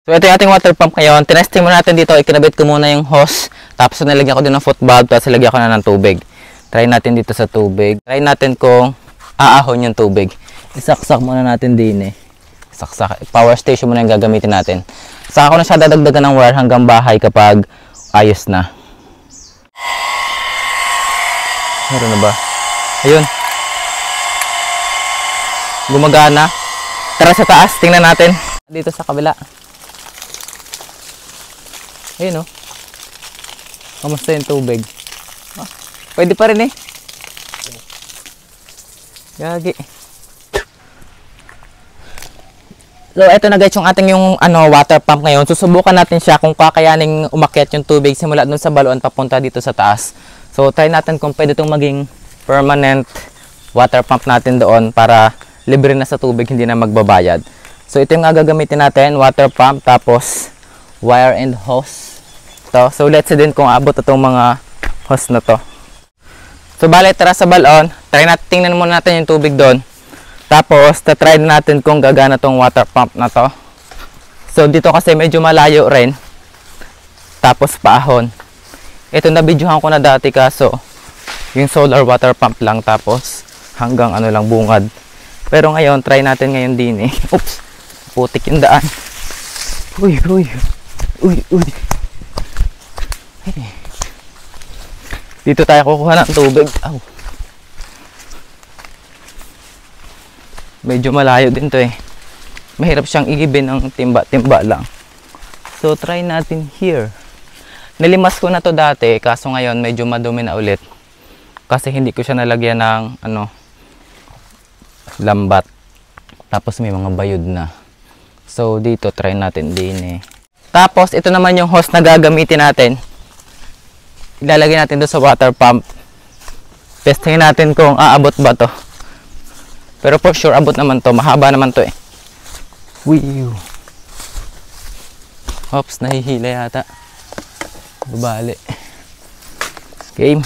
So ito yung ating water pump ngayon. Tinesting muna natin dito. Ikinabit ko muna yung hose. Tapos nilagyan ko din ng foot valve. Tapos nilagyan ko na ng tubig. Try natin dito sa tubig. Try natin kung aahon yung tubig. Isaksak muna natin din eh. Saksak. Power station muna yung gagamitin natin. Saka ko na siya dadagdagan ng wire hanggang bahay kapag ayos na. Meron na ba? Ayun. Gumagana. Tara sa taas. Tingnan natin. Dito sa kabila. Ayun o. Kamusta yung tubig? Ah, pwede pa rin eh. Gagi. So, eto na guys yung ating water pump ngayon. Susubukan natin siya kung kakayaning umakyat yung tubig simula dun sa balon papunta dito sa taas. So, try natin kung pwede itong maging permanent water pump natin doon para libre na sa tubig, hindi na magbabayad. So, ito yung gagamitin natin, water pump, tapos wire and hose. So, let's see din kung abot itong mga hose na to. So, bale, tara sa balon. Try natin, tingnan muna natin yung tubig doon. Tapos, try natin kung gagana tong water pump na to. So, dito kasi medyo malayo rin. Tapos, paahon. Ito, na-videohan ko na dati kaso yung solar water pump lang. Tapos, hanggang lang, bungad. Pero ngayon, try natin ngayon din eh. Oops! Putik yung daan. Uy, uy. Uy, uy. Dito tayo kukuha ng tubig. Aw. Medyo malayo din to eh. Mahirap siyang igibin ng timba-timba lang. So try natin here. Nilimas ko na to dati kaso ngayon medyo madumi na ulit. Kasi hindi ko siya nalagyan ng lambat. Tapos may mga bayod na. So dito try natin din eh. Tapos ito naman yung hose na gagamitin natin. Ilalagay natin doon sa water pump. Testingin natin kung aabot ba to. Pero for sure abot naman to. Mahaba naman to eh. Wee. Oops, nahihila yata. Babali. Game.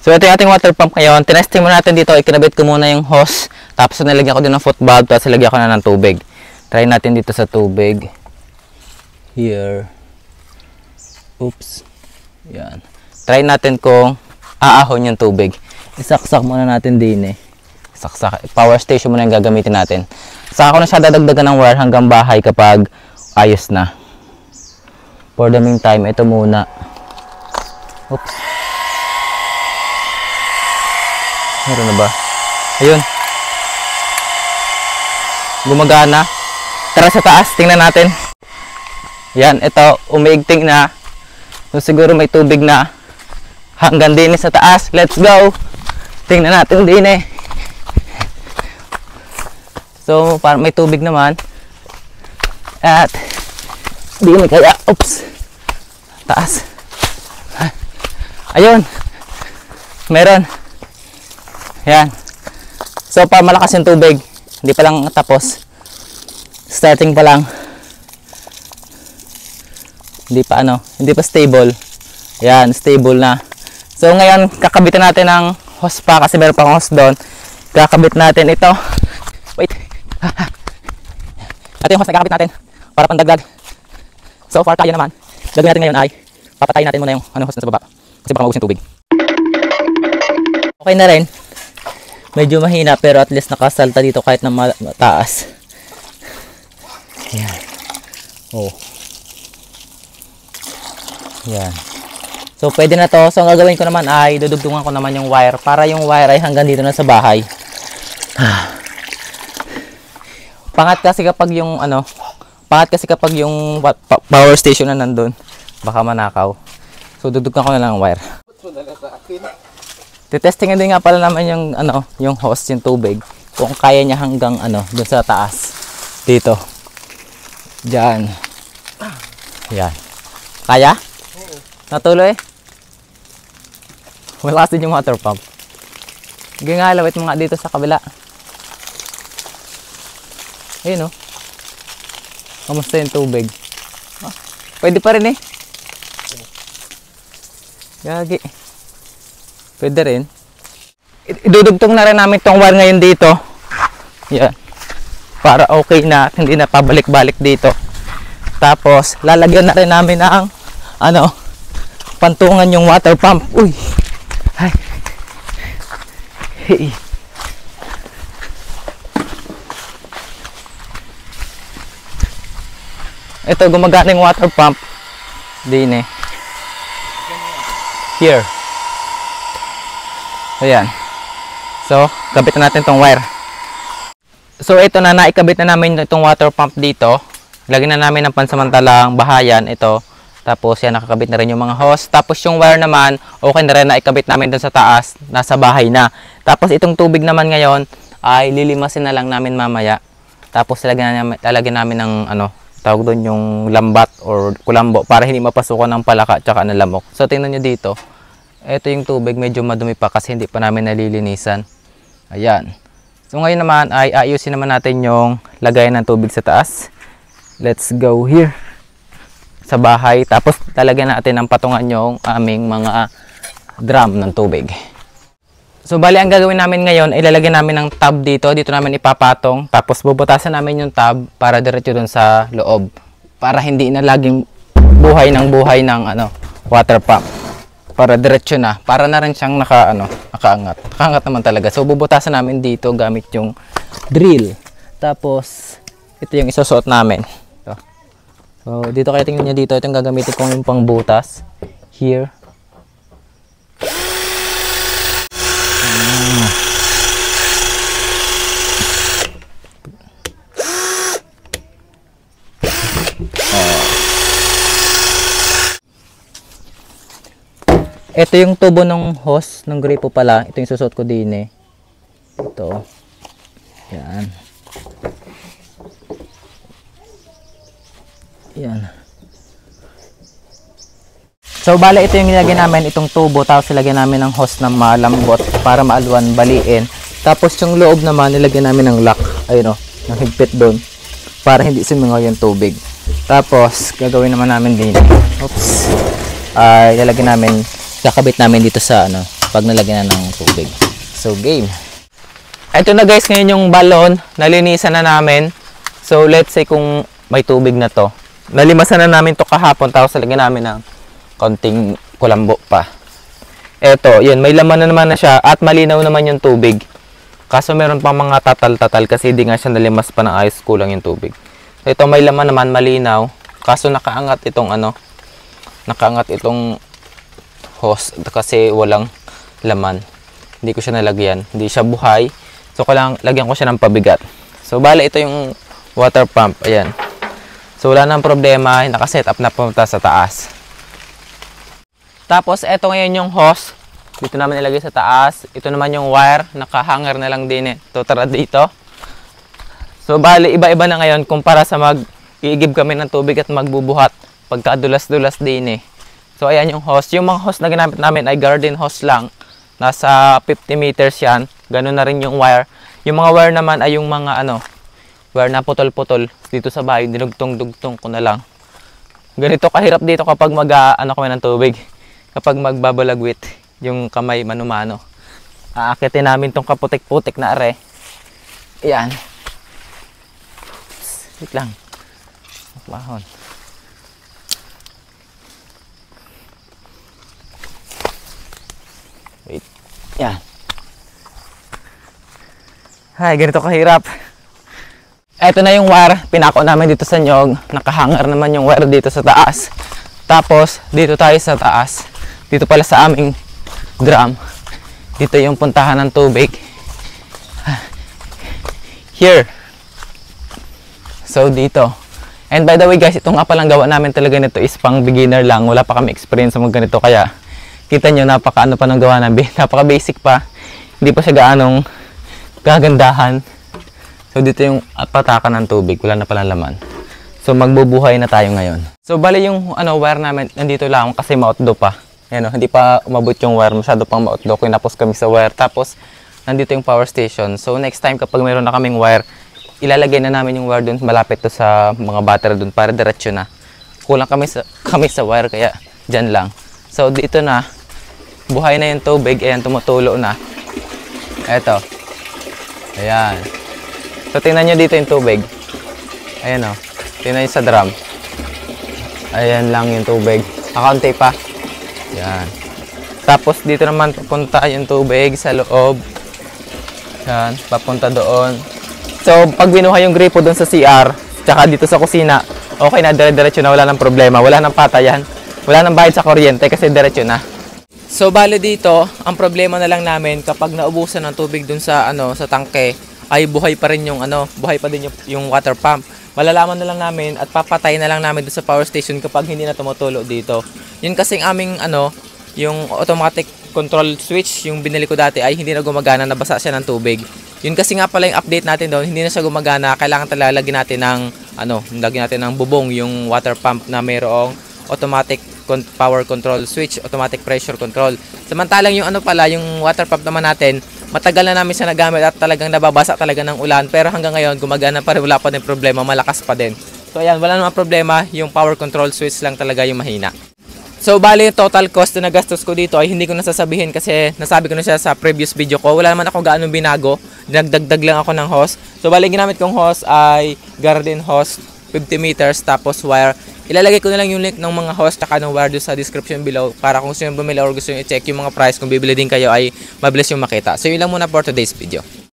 So ito yung ating water pump ngayon. Tinesting muna natin dito. Ikinabit ko muna yung hose. Tapos nilagyan ko din ng foot valve. Tapos nilagyan ko na ng tubig. Try natin dito sa tubig. Here. Oops. Yan. Try natin kung aahon yung tubig. Isaksak muna natin din eh. Saksak. Power station muna yung gagamitin natin. Saka ko na siya dadagdagan ng wire hanggang bahay kapag ayos na. For the meantime, ito muna. Oops. Meron na ba? Ayun. Gumagana. Tara sa taas. Tingnan natin. Yan. Ito. Umiigting na. So, siguro may tubig na hanggang din sa taas. Let's go! Tingnan natin din eh. So, parang may tubig naman. At, din eh kaya. Oops! Taas. Ayun! Meron. Yan. So, para malakas yung tubig. Hindi pa lang tapos. Starting pa lang. Hindi pa stable. Yan, stable na. So ngayon, kakabitan natin ng hose pa kasi meron pang hose doon. Kakabit natin ito. Wait. Ito yung hose na kakabit natin para pandagdag. So far, kaya naman. Gagawin natin ngayon ay papatayin natin muna yung hose na sa baba kasi baka maubos yung tubig. Okay na rin. Medyo mahina pero at least nakasalta dito kahit na mataas. Yan. Oh. Yan. So, pwede na to. So, ang gagawin ko naman ay dudugtungan ko naman yung wire para yung wire ay hanggang dito na sa bahay. Pangat kasi kapag yung power station na nandun, baka manakaw. So, dudugtungan ko na lang ang wire. Titestingin din nga pala naman yung hose, yung tubig. Kung kaya niya hanggang dun sa taas. Dito. Diyan. Yan. Kaya? Natuloy. Malakas din yung water pump. Gingalawit mo nga dito sa kabila. Ayun o. Kamusta yung tubig? Ah, pwede pa rin eh. Gagi. Pwede rin. Idudugtong na rin namin itong wire ngayon dito. Yan. para okay na, hindi na pabalik-balik dito. Tapos lalagyan na rin namin ng ano, pantungan yung water pump. Uy, ay, hey. Ito, gumagana yung water pump din eh. Here. Ayan. So, kabit na natin tong wire. So, ito na, naikabit na namin itong water pump dito. Lagyan na namin ng pansamantalang bahayan. Ito. Tapos, yan, nakakabit na rin yung mga hose. Tapos, yung wire naman, okay na rin, naikabit namin dun sa taas. Nasa bahay na. Tapos, itong tubig naman ngayon, ay lilimasin na lang namin mamaya. Tapos, talagyan namin ng, ano, tawag doon yung lambat or kulambo para hindi mapasukan ng palaka at ng lamok. So, tingnan nyo dito. Ito yung tubig, medyo madumi pa kasi hindi pa namin nalilinisan. Ayan. So, ngayon naman ay ayusin naman natin yung lagayan ng tubig sa taas. Let's go here sa bahay. Tapos, talagyan natin ng patungan yung aming mga drum ng tubig. So, bali ang gagawin namin ngayon, ilalagay namin ng tub dito. Dito namin ipapatong. Tapos, bubutasan namin yung tub para diretso dun sa loob. Para hindi na laging buhay ng ano, water pump. Para diretso na. Para na rin siyang nakaangat. Nakaangat naman talaga. So, bubutasan namin dito gamit yung drill. Tapos, ito yung isusuot namin. Ito. So, dito kayo tingnan nyo dito. Ito yung gagamitin kong yung pangbutas. Here. Ito yung tubo ng hose ng gripo pala. Ito yung susot ko din eh. Ito. Yan. Yan. So, bala ito yung nilagyan namin, itong tubo. Tapos nilagyan namin ng hose na malambot para maalwan, baliin. Tapos yung loob naman, nilagyan namin ng lock. Ayun o, ng higpit doon. Para hindi sumingaw yung tubig. Tapos, gagawin naman namin din. Oops. Ilalagyan namin, kakabit namin dito sa ano, pag nalagyan na ng tubig. So, game. Ito na guys, ngayon yung balon, nalinisan na namin. So, let's say kung may tubig na to. Nalimasan na namin to kahapon, tapos lagyan namin ng konting kulambo pa. Eto, yun, may laman na naman na siya at malinaw naman yung tubig. Kaso meron pa mga tatal-tatal kasi hindi nga siya nalimas pa ng ayos, kulang yung tubig. So, ito may laman naman, malinaw. Kaso nakaangat itong ano, nakaangat itong hose kasi walang laman. Hindi ko siya nalagyan. Hindi siya buhay. So, lagyan ko siya ng pabigat. So, bala ito yung water pump. Ayan. So, wala nang problema. Nakaset up na pumunta sa taas. Tapos, ito ngayon yung hose. Dito naman ilagay sa taas. Ito naman yung wire. Nakahanger na lang din eh. Ito, tara dito. So, bali, iba-iba na ngayon kumpara sa iigib kami ng tubig at magbubuhat. Pagkadulas-dulas din eh. So, ayan yung hose. Yung mga hose na ginamit namin ay garden hose lang. Nasa 50 meters yan. Ganun na rin yung wire. Yung mga wire naman ay yung mga wire na putol-putol. Dito sa bahay, dinugtong-dugtong ko na lang. Ganito kahirap dito kapag kami ng tubig. Kapag magbabalagwit yung kamay mano-mano. Aakitin namin tong kaputik-putik na are. Ayan. Wait lang. Mahon. Wait. Yan. Ay, ganito kahirap. Ito na yung wire. Pinako namin dito sa nyog. Nakahanger naman yung wire dito sa taas. Tapos, dito tayo sa taas. Dito pala sa aming drum. Dito yung puntahan ng tubig. Here. So, dito. And by the way guys, ito nga palang gawa namin talaga nito is pang beginner lang. Wala pa kami experience sa mga ganito. Kaya, kita nyo, napaka-ano pa ng gawa namin. Napaka-basic pa. Hindi pa siya gaanong gagandahan. So, dito yung patakan ng tubig. Wala na palang laman. So, magbubuhay na tayo ngayon. So, bali yung wire namin, nandito lang kasi maotdo pa. Ayan, hindi pa umabot yung wire. Masyado pang maotdo. Kinapos kami sa wire. Tapos, nandito yung power station. So, next time kapag mayroon na kaming wire, ilalagay na namin yung wire dun malapit to sa mga battery dun para diretso na. Kulang kami sa wire kaya dyan lang. So, dito na. Buhay na yung tubig. Ayan, tumutulo na. Eto. Ayan. So, tingnan nyo dito yung tubig. Ayan o. Tingnan nyo sa drum. Ayan lang yung tubig. Nakaunti pa. Yan. Tapos, dito naman papunta yung tubig sa loob. Yan. Papunta doon. So, pag binuha yung gripo doon sa CR, tsaka dito sa kusina, okay na, dire-diretso na, wala nang problema. Wala nang patayan. Wala nang bayad sa kuryente kasi diretso na. So, bale dito, ang problema na lang namin kapag naubusan ng tubig dun sa sa tangke, ay buhay pa rin yung buhay pa din yung water pump. Malalaman na lang namin at papatay na lang namin dun sa power station kapag hindi na tumutulo dito. Yun kasing aming yung automatic control switch, yung binili ko dati ay hindi na gumagana, nabasa siya ng tubig. Yun kasi nga pala yung update natin doon, hindi na siya gumagana, kailangan talaga lagyan natin ng lagyan natin ng bubong yung water pump na mayroong automatic power control switch, automatic pressure control. Samantalang yung yung water pump naman natin, matagal na namin siya nagamit at talagang nababasa talaga ng ulan, pero hanggang ngayon gumagana pa rin, wala pa din problema, malakas pa din. So ayan, wala namang problema, yung power control switch lang talaga yung mahina. So bali, total cost na nagastos ko dito ay hindi ko nasasabihin kasi nasabi ko na siya sa previous video ko. Wala naman ako gaano binago, nagdagdag lang ako ng hose. So bali, ginamit kong hose ay garden hose, 50 meters, tapos wire. Ilalagay ko na lang yung link ng mga hose tsaka ng wire sa description below para kung gusto nyo bumili or gusto nyo i-check yung mga price, kung bibili din kayo ay mabilis yung makita. So yun lang muna for today's video.